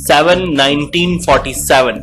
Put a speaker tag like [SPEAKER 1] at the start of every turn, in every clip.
[SPEAKER 1] 7, 1947।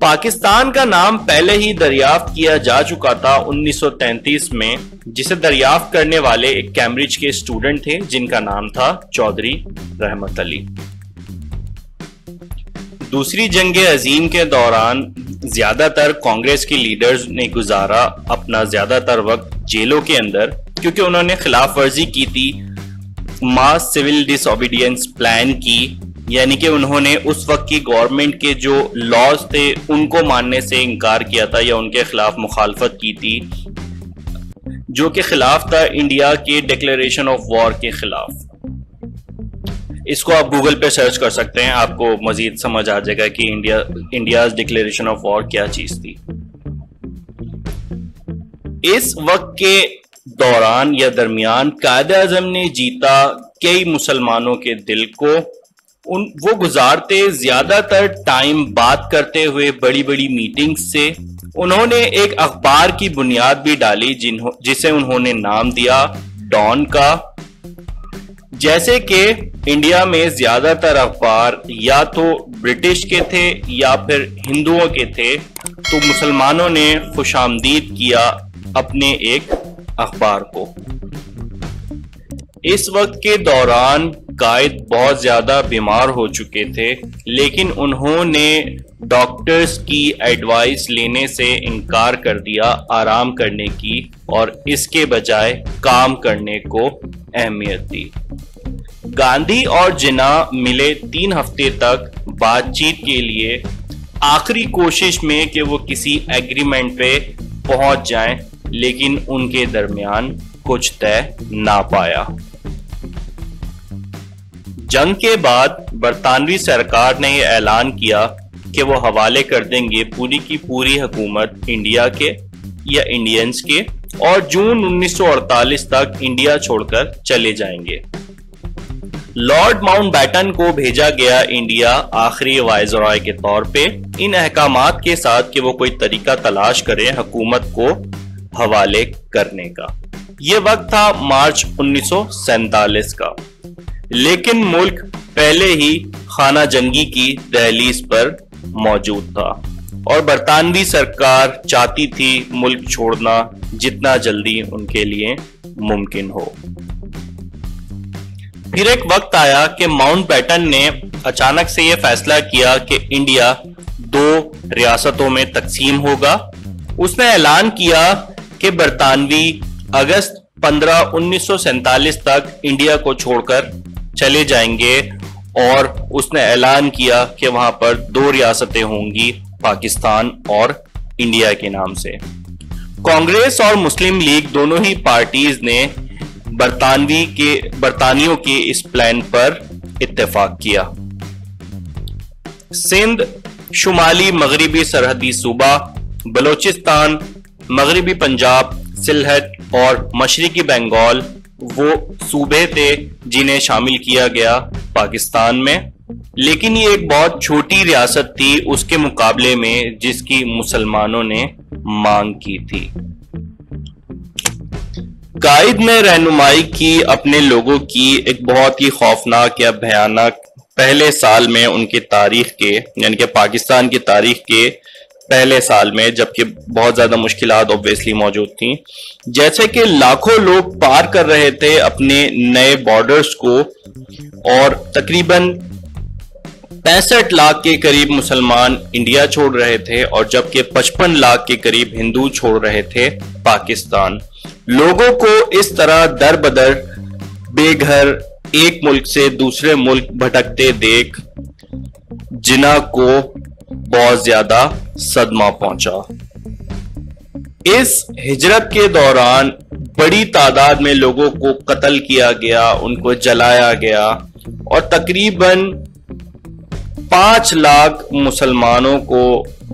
[SPEAKER 1] پاکستان کا نام پہلے ہی دریافت کیا جا چکا تھا 1933 میں، جسے دریافت کرنے والے ایک کیمبرج کے اسٹوڈنٹ تھے جن کا نام تھا چودھری رحمت علی۔ دوسری جنگ عظیم کے دوران زیادہ تر کانگریس کے لیڈرز نے گزارا اپنا زیادہ تر وقت جیلوں کے اندر، کیونکہ انہوں نے خلاف ورزی کی تھی ماس سول ڈس اوبیڈینس پلان کی، یعنی کہ انہوں نے اس وقت کی گورنمنٹ کے جو لاز تھے ان کو ماننے سے انکار کیا تھا یا ان کے خلاف مخالفت کی تھی، جو کہ خلاف تھا انڈیا کے ڈکلیریشن آف وار کے خلاف۔ اس کو آپ گوگل پہ سرچ کر سکتے ہیں، آپ کو مزید سمجھ آ جائے گا کہ انڈیاز ڈکلیریشن آف وار کیا چیز تھی۔ اس وقت کے دوران یا درمیان قائد اعظم نے جیتا کئی مسلمانوں کے دل کو۔ وہ گزارتے زیادہ تر ٹائم بات کرتے ہوئے بڑی بڑی میٹنگز سے۔ انہوں نے ایک اخبار کی بنیاد بھی ڈالی جسے انہوں نے نام دیا ڈان کا۔ جیسے کہ انڈیا میں زیادہ تر اخبار یا تو برٹش کے تھے یا پھر ہندوؤں کے تھے، تو مسلمانوں نے خوش آمدید کیا اپنے ایک اخبار کو۔ اس وقت کے دوران قائد بہت زیادہ بیمار ہو چکے تھے، لیکن انہوں نے ڈاکٹرز کی ایڈوائس لینے سے انکار کر دیا آرام کرنے کی، اور اس کے بجائے کام کرنے کو اہمیت دی۔ گاندھی اور جناح ملے 3 ہفتے تک بات چیت کے لیے، آخری کوشش میں کہ وہ کسی ایگریمنٹ پہ پہنچ جائیں، لیکن ان کے درمیان کچھ طے نہ پایا۔ جنگ کے بعد برطانوی سرکار نے یہ اعلان کیا کہ وہ حوالے کر دیں گے پوری کی پوری حکومت انڈیا کے یا انڈینز کے، اور جون 1948 تک انڈیا چھوڑ کر چلے جائیں گے۔ لارڈ ماؤنٹ بیٹن کو بھیجا گیا انڈیا آخری وائسرائے کے طور پہ، ان احکامات کے ساتھ کہ وہ کوئی طریقہ تلاش کرے حکومت کو حوالے کرنے کا۔ یہ وقت تھا مارچ 1947 کا، لیکن ملک پہلے ہی خانہ جنگی کی دہلیز پر موجود تھا، اور برطانوی سرکار چاہتی تھی ملک چھوڑنا جتنا جلدی ان کے لیے ممکن ہو۔ پھر ایک وقت آیا کہ ماؤنٹ بیٹن نے اچانک سے یہ فیصلہ کیا کہ انڈیا 2 ریاستوں میں تقسیم ہوگا۔ اس نے اعلان کیا کہ برطانوی اگست 15 1947 تک انڈیا کو چھوڑ کر چلے جائیں گے، اور اس نے اعلان کیا کہ وہاں پر 2 ریاستیں ہوں گی، پاکستان اور انڈیا کے نام سے۔ کانگریس اور مسلم لیگ دونوں ہی پارٹیز نے برطانیوں کے اس پلان پر اتفاق کیا۔ سندھ، شمالی مغربی سرحدی صوبہ، بلوچستان، مغربی پنجاب، سلہٹ اور مشرقی بنگال وہ صوبے تھے جنہیں شامل کیا گیا پاکستان میں، لیکن یہ ایک بہت چھوٹی ریاست تھی اس کے مقابلے میں جس کی مسلمانوں نے مانگ کی تھی۔ قائد نے رہنمائی کی اپنے لوگوں کی ایک بہت ہی خوفناک یا بھیانک پہلے سال میں ان کی تاریخ کے، یعنی کہ پاکستان کی تاریخ کے پہلے سال میں، جبکہ بہت زیادہ مشکلات اوبویسلی موجود تھیں، جیسے کہ لاکھوں لوگ پار کر رہے تھے اپنے نئے بارڈرز کو، اور تقریباً 65 لاکھ کے قریب مسلمان انڈیا چھوڑ رہے تھے، اور جبکہ 55 لاکھ کے قریب ہندو چھوڑ رہے تھے پاکستان۔ لوگوں کو اس طرح در بدر بے گھر ایک ملک سے دوسرے ملک بھٹکتے دیکھ جناح کو بہت زیادہ صدمہ پہنچا۔ اس ہجرت کے دوران بڑی تعداد میں لوگوں کو قتل کیا گیا، ان کو جلایا گیا، اور تقریباً 5 لاکھ مسلمانوں کو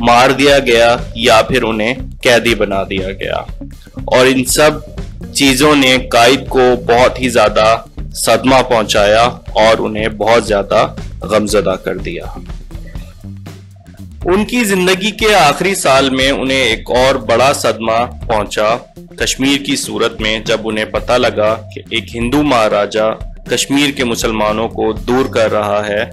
[SPEAKER 1] مار دیا گیا یا پھر انہیں قیدی بنا دیا گیا، اور ان سب چیزوں نے قائد کو بہت ہی زیادہ صدمہ پہنچایا اور انہیں بہت زیادہ غمزدہ کر دیا۔ ان کی زندگی کے آخری سال میں انہیں ایک اور بڑا صدمہ پہنچا کشمیر کی صورت میں، جب انہیں پتہ لگا کہ ایک ہندو مہاراجا کشمیر کے مسلمانوں کو دور کر رہا ہے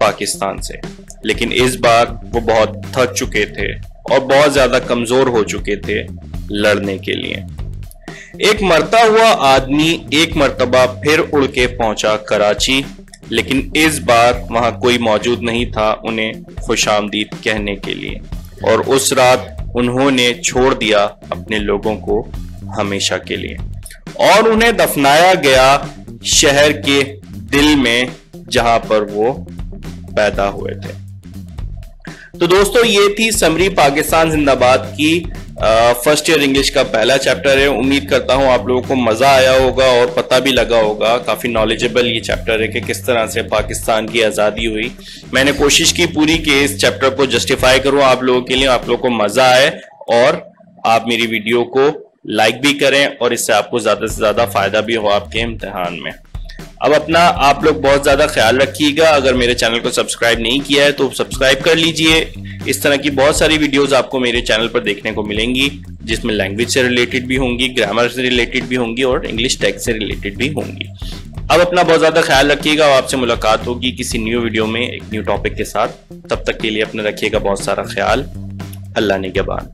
[SPEAKER 1] پاکستان سے، لیکن اس بار وہ بہت تھک چکے تھے اور بہت زیادہ کمزور ہو چکے تھے لڑنے کے لیے۔ ایک مرتا ہوا آدمی ایک مرتبہ پھر اڑ کے پہنچا کراچی، لیکن اس بار وہاں کوئی موجود نہیں تھا انہیں خوش آمدید کہنے کے لیے، اور اس رات انہوں نے چھوڑ دیا اپنے لوگوں کو ہمیشہ کے لیے، اور انہیں دفنایا گیا شہر کے دل میں جہاں پر وہ پیدا ہوئے تھے۔ تو دوستو یہ تھی سمری پاکستان زندہ باد کی فرسٹ ایئر انگلش کا پہلا چیپٹر ہے۔ امید کرتا ہوں آپ لوگوں کو مزہ آیا ہوگا اور پتہ بھی لگا ہوگا، کافی نالجبل یہ چیپٹر ہے کہ کس طرح سے پاکستان کی آزادی ہوئی۔ میں نے کوشش کی پوری کہ اس چیپٹر کو جسٹیفائی کروں آپ لوگوں کے لیے، آپ لوگوں کو مزہ آئے اور آپ میری ویڈیو کو لائک بھی کریں اور اس سے آپ کو زیادہ سے زیادہ فائدہ بھی ہو آپ کے امتحان میں۔ اب اپنا آپ لوگ بہت زیادہ خیال رکھیے گا۔ اگر میرے چینل کو سبسکرائب نہیں کیا ہے تو سبسکرائب کر لیجئے۔ اس طرح کی بہت ساری ویڈیوز آپ کو میرے چینل پر دیکھنے کو ملیں گی، جس میں لینگویج سے ریلیٹڈ بھی ہوں گی، گرامر سے ریلیٹڈ بھی ہوں گی اور انگلش ٹیکسٹ سے ریلیٹڈ بھی ہوں گی۔ اب اپنا بہت زیادہ خیال رکھیے گا اور آپ سے ملاقات ہوگی کسی نیو ویڈیو میں ایک نیو ٹاپک کے ساتھ۔ تب تک کے لیے اپنا رکھیے گا بہت سارا خیال۔ اللہ نگہبان۔